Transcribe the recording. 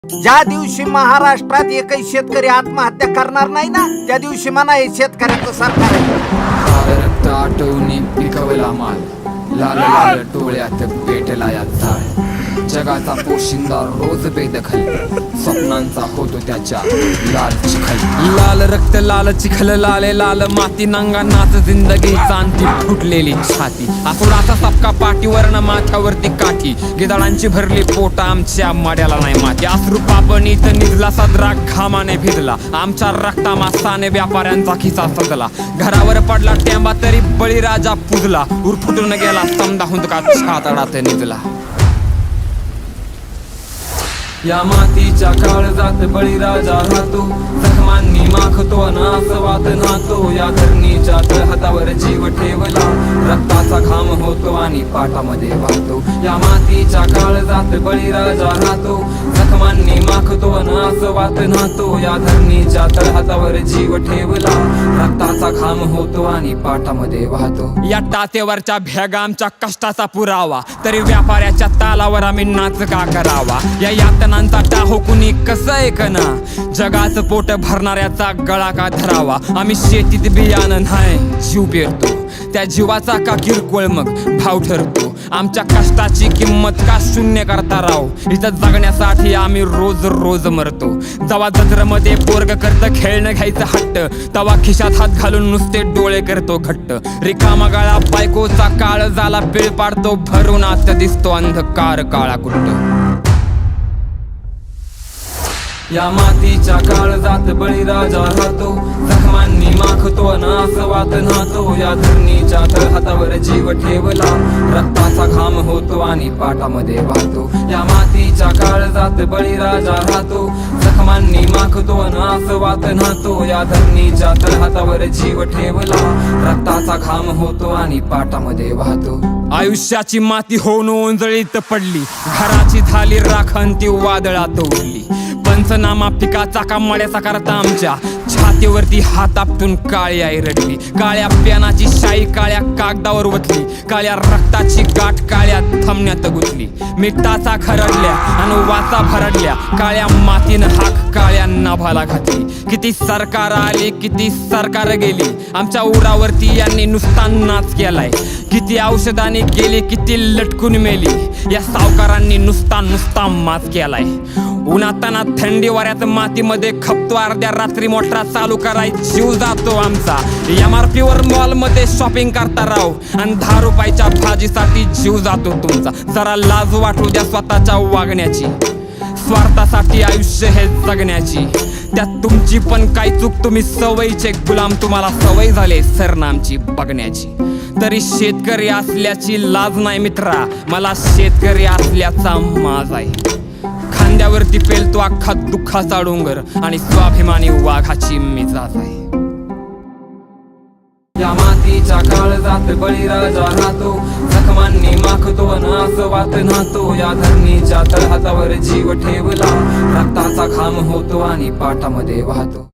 ज्या दिवशी महाराष्ट्रात एकही शेतकरी आत्महत्या करणार नाही ना, त्या दिवशी म्हणा हे शेतकऱ्याचं सरकार आहे. रक्त आटवणी पिकवला माल, लाल लाल डोळ्यात पेटला या झाड. जगाचा पोशिंदा रोज बेदखल, स्वप्नांचा होतो त्याच्या लाल चिखल. लाल रक्त लाल चिखल, लाले लाल माती, नांगा नाच जिंदगीचा अंती फुटलेली छाती. आसुडाचा सपका पाठीवरनं माथ्यावरती काठी, गिदाळांची भरली पोटा आमच्या माड्याला नाही माती. अश्रू पापणीत निजला सदरा घामाने भिजला, आमच्या रक्ता मासाने व्यापाऱ्यांचा खिसा सजला. घरावर पडला टेंबा तरी बळीराजा पुजला, उरफुटून गेला समदा हुंदका छातडात निजला. या मातीच्या काळजात बळीराजा राहतो, जखमांनी माखतो नासवात नातो. या धरणीच्या तळहातावर जीव ठेवला, रक्ताचा घाम होतो आणि पाटामध्ये वाहतो. या मातीच्या काळजात बळीराजा राहतो, जखमांनी माखतो नासवात नातो. या धरणीच्या तळहातावर जीव ठेवला, रक्ताचा घाम होतो आणि पाटामध्ये वाहतो. या टातेवरच्या भेगा आमच्या कष्टाचा पुरावा, तरी व्यापाऱ्याच्या तालावर आम्ही नाच का करावा. या यातनांचा टाहो कुणी कसं ऐकना, जगाचं पोट भरणाऱ्याचा गळा का धरावा. आम्ही शेतीत बियाणं नाही जीव पेरतो, त्या जीवाचा का किरकोळ मग भाव ठरतो. आमच्या कष्टाची किंमत का शून्य करता राव, इथं जगण्यासाठी आम्ही रोज रोज मरतो. जवा जत्रमध्ये पोरग करतं खेळणं घ्यायचं हट्ट, तवा खिशात हात घालून नुसते डोळे करतो घट्ट. रिकामा गाळा बायकोचा काळ झाला पिळ पाडतो, भरून आत दिसतो अंधकार काळा कुट्ट. या मातीच्या काळजात बळीराजा राहतो, जखमांनी माखतो नासवात नातो. या धरणीच्या तळहातावर जीव ठेवला, रक्ताचा घाम होतो आणि पाटामध्ये वाहतो. या मातीच्या काळजात बळीराजा राहतो, जखमांनी माखतो नासवात नातो. या धरणीच्या तळहातावर जीव ठेवला, रक्ताचा घाम होतो आणि पाटामध्ये वाहतो. आयुष्याची माती होऊन ओंजळीत पडली, घराची झाली राखण ती वादळात उडली. पंचनामा पिकाचा का मड्याचा करता आमच्या छातीवरती हात आपटून काळी आई रडली. काळ्या प्यानाची शाई काळ्या कागदावर वतली, काळ्या रक्ताची गाठ काळ्या थमण्यात गुंतली. मिठाचा खरडल्या आणि वाचा भरडल्या, काळ्या मातीनं हाक काळ्या नाभाला घातली. किती सरकार आली किती सरकार गेली, आमच्या उरावरती यांनी नुसता नाच केलाय. किती औषधाने गेली किती लटकून मेली, या सावकारांनी नुसता माच केलाय. उन्हाताना थंडी वाऱ्यात मातीमध्ये खपतो, अर्ध्या रात्री मोटरा चालू कराय जीव जातो आमचा. MRP वर मॉल मध्ये शॉपिंग करता राव, आणि 10 रुपयाच्या भाजीसाठी जीव जातो तुमचा. जरा लाज वाटू द्या स्वतःच्या वागण्याची, स्वार्थासाठी आयुष्य हे जगण्याची. त्यात तुमची पण काय चूक, तुम्ही सवयीचे गुलाम, तुम्हाला सवय झाले सरनामची बघण्याची. तरी शेतकरी असल्याची लाज नाही मित्रा, मला शेतकरी असल्याचा माज आहे. खांद्यावरती पेलतो अख्खा दुःखाचा डोंगर, आणि स्वाभिमानी वाघाची मिजाज आहे. या मातीच्या काळजात बळीराजा राहतो, जखमांनी माखतो नासवात नातो. या धरणीच्या तळहातावर जीव ठेवला, रक्ताचा घाम होतो आणि पाटामध्ये वाहतो.